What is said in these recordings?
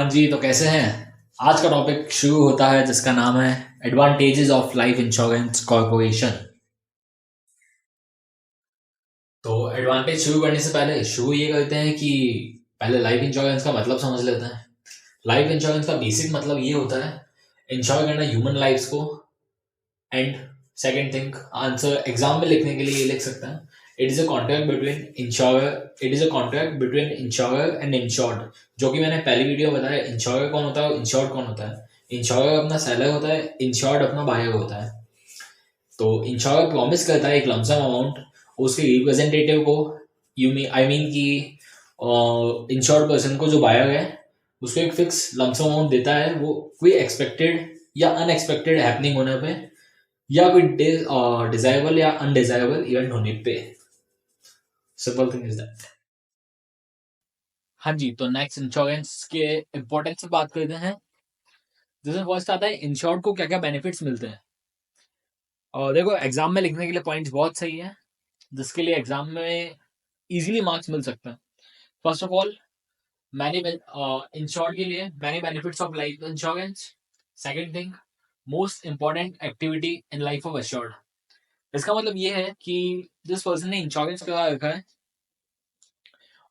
हाँ जी, तो कैसे हैं? आज का टॉपिक शुरू होता है जिसका नाम है advantages of life insurance corporation. तो एडवांटेज शुरू करने से पहले शुरू ये करते हैं कि पहले लाइफ इंश्योरेंस का मतलब समझ लेते हैं। लाइफ इंश्योरेंस का बेसिक मतलब ये होता है इंश्योर करना ह्यूमन लाइफ्स को। And second thing, answer exam में लिखने के लिए ये लिख सकते हैं, it is a contract between insurer it is a contract between insurer and insured. जो कि मैंने पहली वीडियो बताया, इंश्योरर कौन होता है और इंश्योर्ड कौन होता है। इंश्योरर अपना सेलर होता है, इंश्योर्ड अपना बायर होता है। तो इंश्योरर प्रॉमिस करता है एक लमसम अमाउंट उसके रिप्रेजेंटेटिव को। यू मीन आई मीन कि इंश्योर्ड पर्सन को जो बायर है उसको एक फिक्स लमसम अमाउंट देता है, वो कोई एक्सपेक्टेड या अनएक्सपेक्टेड हैपनिंग होने पे या कोई डिजायरेबल या अनडिजायरेबल इवेंट होने पे। Simple thing is that. हाँ जी, तो नेक्स्ट इंश्योरेंस के इम्पोर्टेंस से बात करते हैं। जैसे फर्स्ट आता है इंश्योर्ड को क्या क्या बेनिफिट्स मिलते हैं। और देखो, एग्जाम में लिखने के लिए पॉइंट्स बहुत सही है जिसके लिए एग्जाम में इजीली मार्क्स मिल सकते हैं। First of all, many insured के लिए many benefits of life insurance. Second thing, most important activity in life of assured. इसका मतलब ये है कि जिस पर्सन ने इंश्योरेंस करा रखा है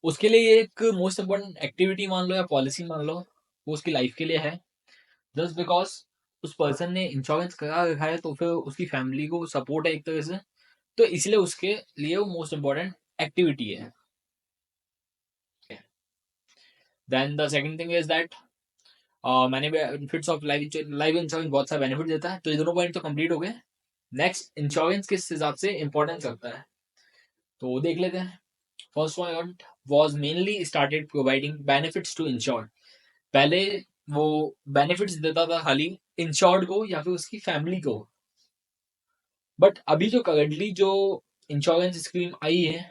उसके लिए ये एक मोस्ट इंपॉर्टेंट एक्टिविटी मान लो या पॉलिसी मान लो, वो उसकी लाइफ के लिए है। जस्ट बिकॉज उस पर्सन ने इंश्योरेंस करा रखा है तो फिर उसकी फैमिली को सपोर्ट है एक तरह से, तो इसलिए उसके लिए वो मोस्ट इंपॉर्टेंट एक्टिविटी है। Then the second thing is that मैंने बेनिफिट्स ऑफ लाइफ इंश्योरेंस बहुत सारे बेनिफिट देता है। तो ये दोनों पॉइंट तो कंप्लीट हो गए। नेक्स्ट, इंश्योरेंस किस हिसाब से इंपॉर्टेंस रखता है तो देख लेते हैं। First point was mainly started providing benefits to insured। पहले वो बेनिफिट्स देता था खाली इंश्योर्ड को या फिर उसकी फैमिली को। बट अभी जो करंटली जो इंश्योरेंस स्कीम आई है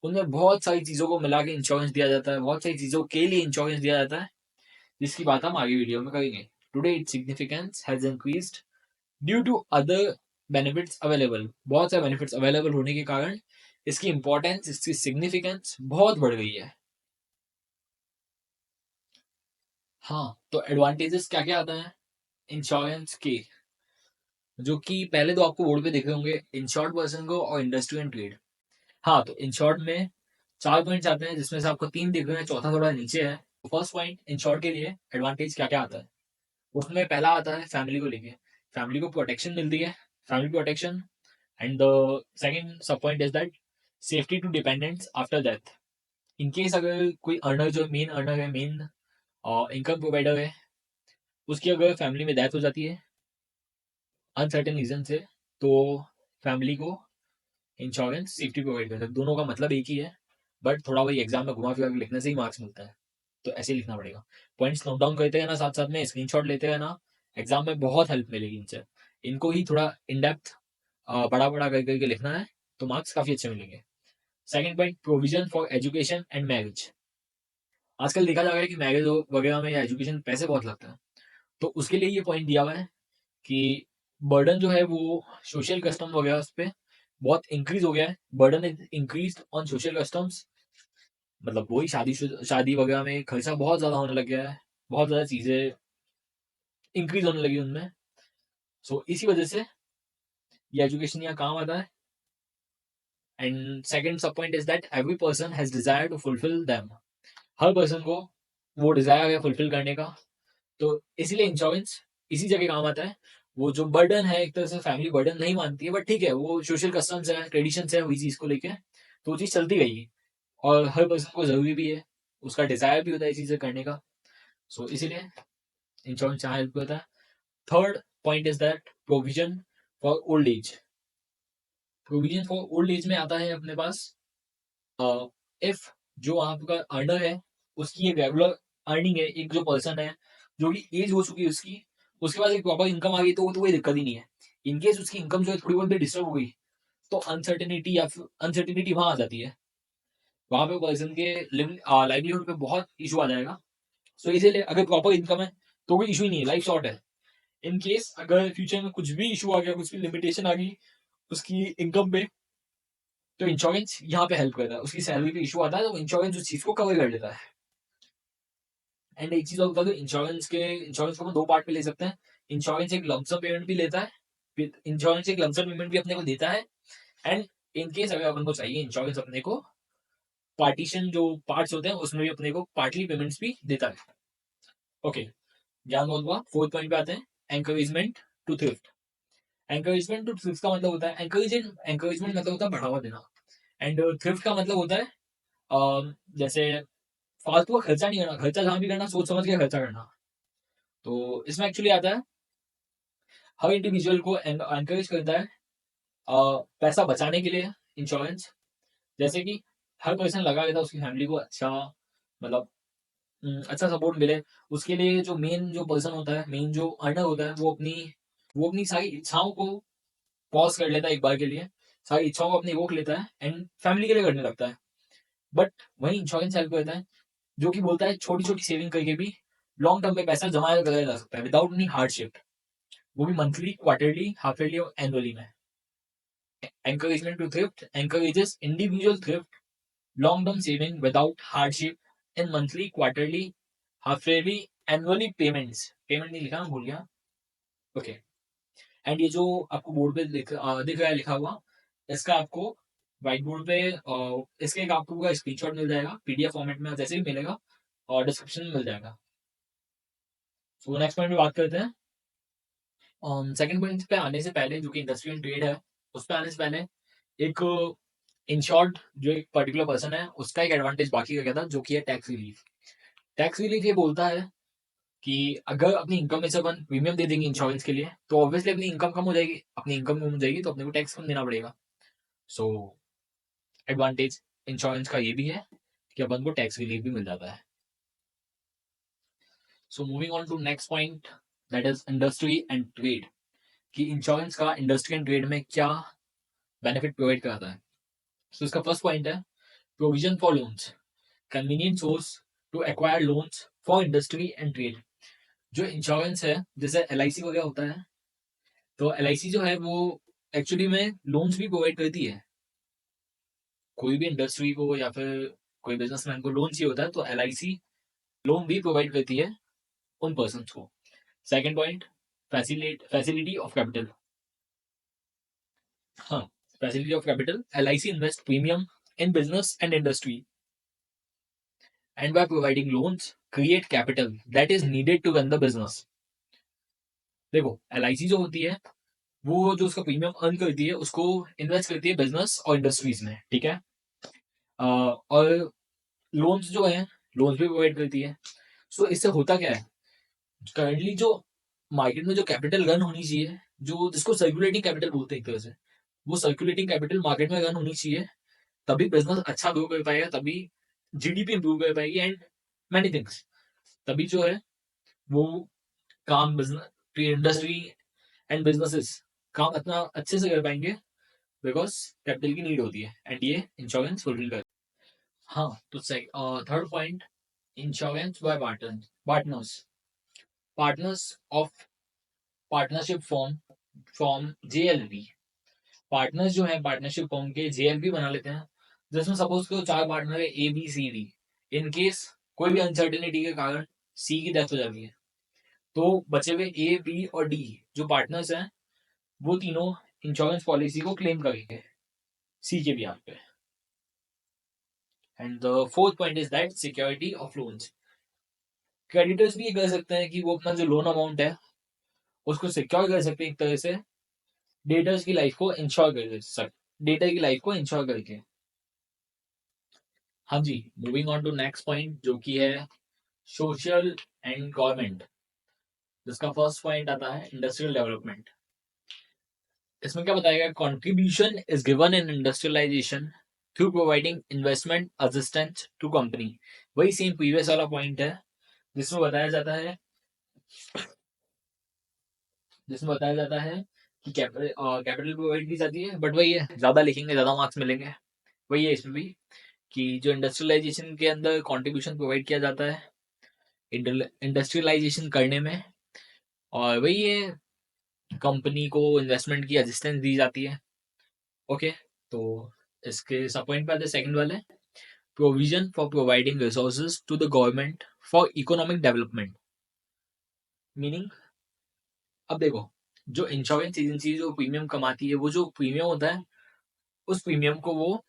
उनमें बहुत सारी चीजों को मिला के इंश्योरेंस दिया जाता है, बहुत सारी चीजों के लिए इंश्योरेंस दिया जाता है जिसकी बात हम आगे वीडियो में करेंगे। Today its significance has increased due to other benefits available. बहुत सारे बेनिफिट्स अवेलेबल होने के कारण इसकी इंपॉर्टेंस, इसकी सिग्निफिकेंस बहुत बढ़ गई है। हाँ, तो एडवांटेजेस क्या क्या आता है इंश्योरेंस के, जो कि पहले तो आपको बोर्ड पे देखे होंगे, इंश्योर्ड पर्सन को और इंडस्ट्री एंड ट्रेड। हाँ, तो इंश्योर्ड में चार पॉइंट्स आते हैं जिसमें से आपको तीन दिख रहे हैं, चौथा थोड़ा नीचे है। फर्स्ट पॉइंट, इंश्योर्ड के लिए एडवांटेज क्या क्या आता है उसमें पहला आता है फैमिली को लेके। फैमिली को प्रोटेक्शन मिलती है, family protection. And the second सब point is that safety to dependents after death. In case अगर कोई अर्नर, जो मेन अर्नर है, मेन इनकम प्रोवाइडर है, उसकी अगर फैमिली में डेथ हो जाती है अनसर्टेन रीजन से, तो फैमिली को इंश्योरेंस सेफ्टी प्रोवाइड करता है। दोनों का मतलब एक ही है, बट थोड़ा वही एग्जाम में घुमा फिरा के लिखने से ही मार्क्स मिलता है, तो ऐसे ही लिखना पड़ेगा। पॉइंट्स नोट डाउन करते हैं ना, साथ साथ में स्क्रीनशॉट लेते हैं ना, एग्जाम में बहुत हेल्प मिलेगी इनसे। इनको ही थोड़ा इन डेप्थ बड़ा बड़ा कर करके लिखना है तो मार्क्स काफी अच्छे मिलेंगे। Second point, provision for education and marriage. आजकल देखा जा रहा है कि मैरिज वगैरह में या एजुकेशन पैसे बहुत लगते हैं, तो उसके लिए ये पॉइंट दिया हुआ है कि बर्डन जो है वो सोशल कस्टम वगैरह उस पर बहुत इंक्रीज हो गया है। Burden is increase on social customs, मतलब वही शादी शादी वगैरह में खर्चा बहुत ज्यादा होने लग गया है, बहुत ज्यादा चीजें इंक्रीज होने लगी उनमें। सो इसी वजह से ये एजुकेशन यहाँ काम आता है। एंड सेकंड सब point is that every person has desire to fulfil them. हर पर्सन को वो डिजायर है फुलफिल करने का, तो इसीलिए इंश्योरेंस इसी जगह काम आता है। वो जो बर्डन है, एक तरह से फैमिली बर्डन नहीं मानती है, बट ठीक है, वो सोशल कस्टम्स है, ट्रेडिशंस है, वही चीज को लेके तो वो चीज चलती गई और हर पर्सन को जरूरी भी है, उसका डिजायर भी होता है चीजें करने का। सो इसीलिए इंश्योरेंस यहाँ हेल्प करता है। Third point is that provision for old age. Provision for old age में आता है अपने पास, इफ जो आपका अर्नर है उसकी एक रेगुलर अर्निंग है, एक जो पर्सन है जो कि एज हो चुकी है उसकी, उसके पास एक प्रॉपर इनकम आ गई तो कोई दिक्कत ही नहीं है। इनकेस उसकी इनकम जो है थोड़ी बहुत भी डिस्टर्ब हो गई तो अनसर्टेनिटी या फिर अनसर्टेनिटी वहां आ जाती है, वहां पे पर्सन के लाइवलीहुड पे बहुत इशू आ जाएगा। सो इसीलिए अगर प्रॉपर इनकम है तो कोई इशू ही नहीं है, लाइफ शॉर्ट है। इन केस अगर फ्यूचर में कुछ भी इशू आ गया, कुछ भी लिमिटेशन आ गई उसकी इनकम पे, तो इंश्योरेंस यहाँ पे हेल्प करता है। उसकी सैलरी पे इशू आता है तो इंश्योरेंस उस चीज को कवर कर लेता है। एंड एक चीज और बता दो, इंश्योरेंस को हम दो पार्ट में ले सकते हैं। इंश्योरेंस एक लमसम पेमेंट भी लेता है, फिर इंश्योरेंस एक लमसम पेमेंट भी अपने को देता है, एंड इन केस अगर अपन को चाहिए इंश्योरेंस अपने को पार्टीशन जो पार्ट्स होते हैं उसमें भी अपने को पार्टली पेमेंट्स भी देता है। ओके, ज्ञान बहुत हुआ। फोर्थ पॉइंट पे आते हैं, encouragement to thrift. Encouragement to thrift का मतलब होता है, एंकरेजमेंट मतलब होता है बढ़ावा देना, एंड थ्रिफ्ट का मतलब होता है जैसे फालतू का खर्चा नहीं करना, खर्चा जहां भी करना सोच समझ के खर्चा करना। तो इसमें एक्चुअली आता है हर इंडिविजुअल को एनकरेज करता है पैसा बचाने के लिए इंश्योरेंस। जैसे कि हर पर्सन लगा लेता है उसकी फैमिली को अच्छा, मतलब अच्छा सपोर्ट मिले। उसके लिए जो मेन जो पर्सन होता है, मेन जो अर्नर होता है, वो अपनी सारी इच्छाओं को पॉज कर लेता है एक बार के लिए, सारी इच्छाओं को अपनी रोक लेता है एंड फैमिली के लिए करने लगता है। बट वही इंश्योरेंस हेल्प करता है, जो कि बोलता है छोटी छोटी सेविंग करके भी लॉन्ग टर्म में पैसा जमाया कराया जा सकता है विदाउट एनी हार्डशिप, वो भी मंथली, क्वार्टरली, हाफ ईयरली और एनुअली में। Encouragement to thrift encourages individual thrift, long-term saving without hardship in monthly, quarterly, half-yearly, annually payments. Payment नहीं लिखा, मैं भूल गया। ओके, एंड ये जो आपको बोर्ड पे दिख रहा है लिखा हुआ, इसका आपको व्हाइट बोर्ड पे इसके एक आपको पूरा स्क्रीनशॉट मिल जाएगा पीडीएफ फॉर्मेट में, जैसे भी मिलेगा और डिस्क्रिप्शन में मिल जाएगा। सो नेक्स्ट पॉइंट पे बात करते हैं। सेकंड पॉइंट पे आने से पहले, जो कि इंडस्ट्री एंड ट्रेड है, उस पर आने से पहले एक इन शॉर्ट जो एक पर्टिकुलर पर्सन है उसका एक एडवांटेज बाकी रह गया था, जो कि है टैक्स रिलीफ। टैक्स रिलीफ ये बोलता है कि अगर अपनी इनकम में से अपन प्रीमियम दे देंगे इंश्योरेंस के लिए, तो ऑब्वियसली अपनी इनकम कम हो जाएगी, अपनी इनकम कम हो जाएगी तो अपने को टैक्स कम देना पड़ेगा। सो एडवांटेज इंश्योरेंस का ये भी है कि अपन को टैक्स रिलीफ भी मिल जाता है। So moving on to next point, that is industry and trade, कि इंश्योरेंस का इंडस्ट्री एंड ट्रेड में क्या बेनिफिट प्रोवाइड कराता है। सो इसका फर्स्ट पॉइंट है provision for loans, convenient source to acquire loans for industry and trade. जो insurance है, जैसे एलआईसी वगैरह होता है, तो एलआईसी जो है वो एक्चुअली में लोन्स भी प्रोवाइड करती है। कोई भी इंडस्ट्री को या फिर कोई बिजनेसमैन को लोन चाहिए होता है तो एलआईसी लोन भी प्रोवाइड करती है उन पर्सन को। Second point, facility of capital. हाँ, facility of capital, LIC invest premium in business and industry and by providing loans create capital that is needed to run the business। देखो LIC जो होती है वो जो उसका प्रीमियम अर्न करती है उसको इन्वेस्ट करती है बिजनेस और इंडस्ट्रीज में, ठीक है। और लोन्स जो है, लोन्स भी प्रोवाइड करती है। सो इससे होता क्या है, करंटली जो मार्केट में जो कैपिटल रन होनी चाहिए, जो जिसको सर्कुलेटिंग कैपिटल बोलते हैं एक तरह से, वो सर्कुलेटिंग कैपिटल मार्केट में रन होनी चाहिए, तभी बिजनेस अच्छा ग्रो कर पाएगा, तभी जीडीपी इंप्रूव कर पाएगी एंड मैनी थिंग्स। तभी जो है वो काम बिजनेस इंडस्ट्री एंड बिजनेसेस काम इतना अच्छे से कर पाएंगे, बिकॉज कैपिटल की नीड होती है एंड ये इंश्योरेंस फुलफिल कर। हाँ, तो third point, insurance bye partners, partners of partnership form from JLP. Partners जो है पार्टनरशिप फॉर्म के जेएलपी बना लेते हैं, जिसमें सपोज करो चार पार्टनर है A B C D. In case कोई भी अनसर्टेनिटी के कारण सी की डेथ हो जाती है, तो बचे हुए ए बी और डी जो पार्टनर्स हैं वो तीनों इंश्योरेंस पॉलिसी को क्लेम करेंगे सी के बिहार पे। And the fourth point is that security of loans. Creditors भी ये कर सकते हैं कि वो अपना जो लोन अमाउंट है उसको सिक्योर कर सकते हैं एक तरह से, डेटर्स की लाइफ को इंश्योर कर सकते, डेटा की लाइफ को इंश्योर करके। हाँ जी, moving on to next point जो कि है सोशल एंड गवर्नमेंट, जिसका फर्स्ट पॉइंट आता है इंडस्ट्रियल डेवलपमेंट। इसमें क्या बताएगा, contribution is given in industrialization through providing investment assistance to company. वही सेम प्रीवियस वाला पॉइंट है जिसमें बताया जाता है, कि कैपिटल प्रोवाइड की जाती है, बट वही है ज्यादा लिखेंगे ज्यादा मार्क्स मिलेंगे। वही है इसमें भी कि जो इंडस्ट्रियलाइजेशन के अंदर कंट्रीब्यूशन प्रोवाइड किया जाता है इंडस्ट्रियलाइजेशन करने में, और वही है कंपनी को इन्वेस्टमेंट की असिस्टेंस दी जाती है। ओके, तो इसके सब पॉइंट पे आते हैं सेकंड वाले, provision for providing resources to the government for economic development. Meaning, अब देखो, जो इंश्योरेंस एजेंसी जो प्रीमियम कमाती है, वो जो प्रीमियम होता है, उस प्रीमियम को वो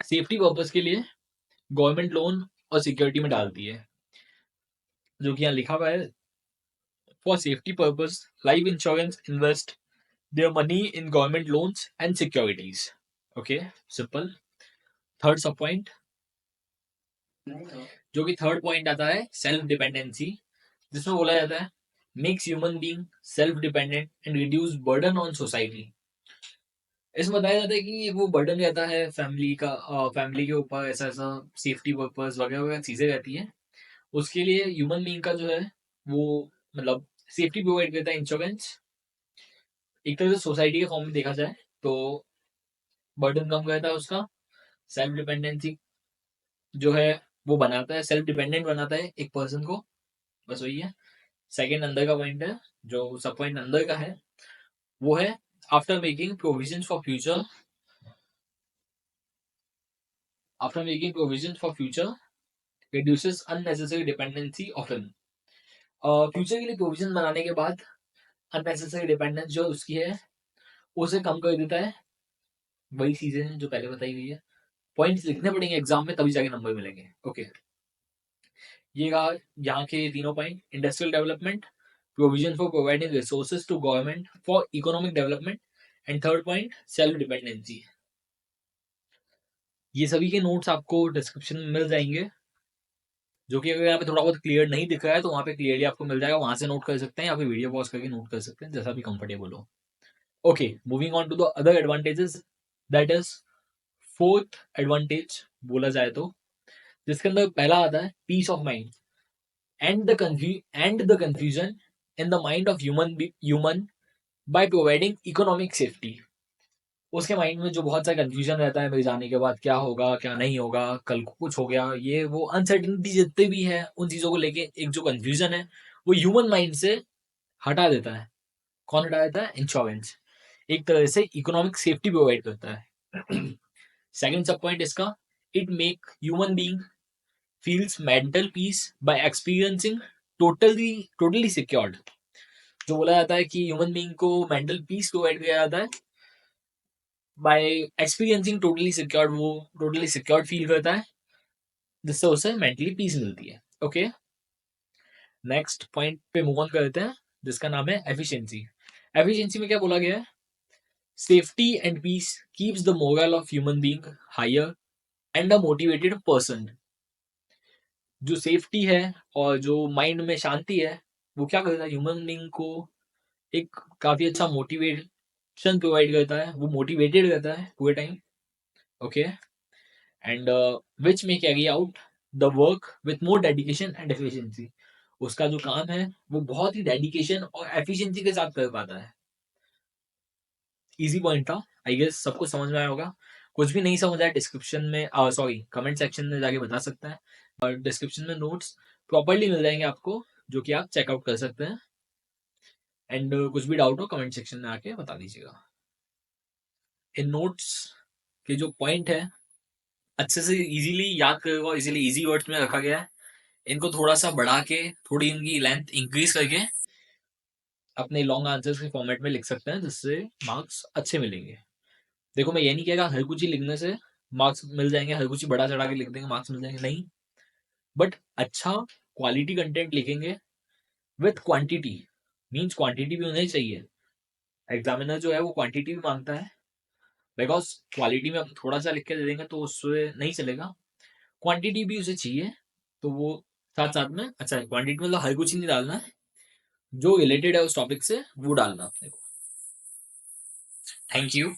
सेफ्टी पर्पज के लिए गवर्नमेंट लोन और सिक्योरिटी में डालती है, जो कि यहाँ लिखा हुआ है, for safety purpose life insurance invest their money in government loans and securities. Okay, simple. Third सब पॉइंट, जो कि थर्ड पॉइंट आता है, सेल्फ डिपेंडेंसी, जिसमें बोला जाता है makes human being self dependent and reduce burden on society. इसमें बताया जाता है कि वो बर्डन रहता है फैमिली का, फैमिली के ऊपर ऐसा ऐसा सेफ्टी पर्पस वगैरह वगैरह चीजें रहती हैं, उसके लिए ह्यूमन बीइंग का जो है वो मतलब सेफ्टी प्रोवाइड करता है इंश्योरेंस। एक तरह से सोसाइटी के फॉर्म में देखा जाए तो बर्डन कम करता है उसका, सेल्फ डिपेंडेंसी जो है वो बनाता है, सेल्फ डिपेंडेंट बनाता है एक पर्सन को, बस वही है। सेकंड अंदर का पॉइंट है, जो सब पॉइंट अंदर का है, वो है after making provision for future, after making provision for future reduces unnecessary dependency of him। Future के लिए प्रोविजन बनाने के बाद अननेसेसरी डिपेंडेंस जो उसकी है उसे कम कर देता है। वही चीजें हैं जो पहले बताई गई है, पॉइंट्स लिखने पड़ेंगे एग्जाम में तभी जाके नंबर मिलेंगे। ओके, ये रहा यहाँ के तीनों point, industrial development, provision for providing resources to government for economic development, and third point self dependency. ये सभी के नोट्स आपको डिस्क्रिप्शन में मिल जाएंगे, जो कि अगर यहाँ पे थोड़ा बहुत क्लियर नहीं दिख रहा है तो वहाँ पे क्लियरली आपको मिल जाएगा, वहां से नोट कर सकते हैं या फिर वीडियो पॉज करके नोट कर सकते हैं, जैसा भी कंफर्टेबल हो। Okay, moving on to the other advantages, that is fourth advantage बोला जाए तो, जिसके अंदर पहला आता है peace of mind and the confusion in the mind of human by providing economic safety. उसके माइंड में जो बहुत सारा कंफ्यूजन रहता है मेरे जाने के बाद, क्या होगा क्या नहीं होगा, कल को कुछ हो गया, ये वो अनसर्टिनिटी जितने भी है उन चीजों को लेके एक जो कंफ्यूजन है वो ह्यूमन माइंड से हटा देता है। कौन हटा देता है? इंश्योरेंस एक तरह से इकोनॉमिक सेफ्टी प्रोवाइड करता है। सेकंड सब पॉइंट इसका, it make human being feels mental peace by experiencing totally totally secured. जो बोला जाता है कि ह्यूमन बीइंग को मेंटल पीस प्रोवाइड किया जाता है बाय एक्सपीरियंसिंग टोटली सिक्योर्ड, वो टोटली सिक्योर्ड फील करता है जिससे उसे मेंटली पीस मिलती है। ओके, नेक्स्ट पॉइंट पे मूव ऑन करते हैं, जिसका नाम है एफिशिएंसी। एफिशिएंसी में क्या बोला गया है? Safety and peace keeps the moral of human being higher and a motivated person. जो सेफ्टी है और जो माइंड में शांति है वो क्या करता है? ह्यूमन बीइंग को एक काफी अच्छा मोटिवेशन प्रोवाइड करता है, वो मोटिवेटेड रहता है पूरे time. Okay, and which may carry out the work with more dedication and efficiency. उसका जो काम है वो बहुत ही डेडिकेशन और एफिशिएंसी के साथ कर पाता है। इजी पॉइंट था, आई गेस सबको समझ में आया होगा। कुछ भी नहीं समझ आया डिस्क्रिप्शन में, सॉरी कमेंट सेक्शन में जाके बता सकते हैं, और डिस्क्रिप्शन में नोट्स प्रॉपरली मिल जाएंगे आपको, जो कि आप चेकआउट कर सकते हैं। एंड कुछ भी डाउट हो कमेंट सेक्शन में आके बता दीजिएगा। इन नोट्स के जो पॉइंट है अच्छे से इजीली याद करेगा, इजीली इजी वर्ड्स में रखा गया है। इनको थोड़ा सा बढ़ा के, थोड़ी इनकी लेंथ इंक्रीज करके अपने लॉन्ग आंसर्स के फॉर्मेट में लिख सकते हैं, जिससे मार्क्स अच्छे मिलेंगे। देखो, मैं ये नहीं कहेगा हर कुछ ही लिखने से मार्क्स मिल जाएंगे, हर कुछ ही बड़ा चढ़ा के लिख देंगे मार्क्स मिल जाएंगे, नहीं। बट अच्छा क्वालिटी कंटेंट लिखेंगे विथ क्वांटिटी, मींस क्वांटिटी भी होनी चाहिए। एग्जामिनर जो है वो क्वांटिटी भी मांगता है, बिकॉज क्वालिटी में हम थोड़ा सा लिख के दे देंगे तो उससे नहीं चलेगा, क्वांटिटी भी उसे चाहिए। तो वो साथ साथ में, अच्छा क्वांटिटी मतलब हर कुछ ही नहीं डालना है, जो रिलेटेड है उस टॉपिक से वो डालना अपने को। Thank you.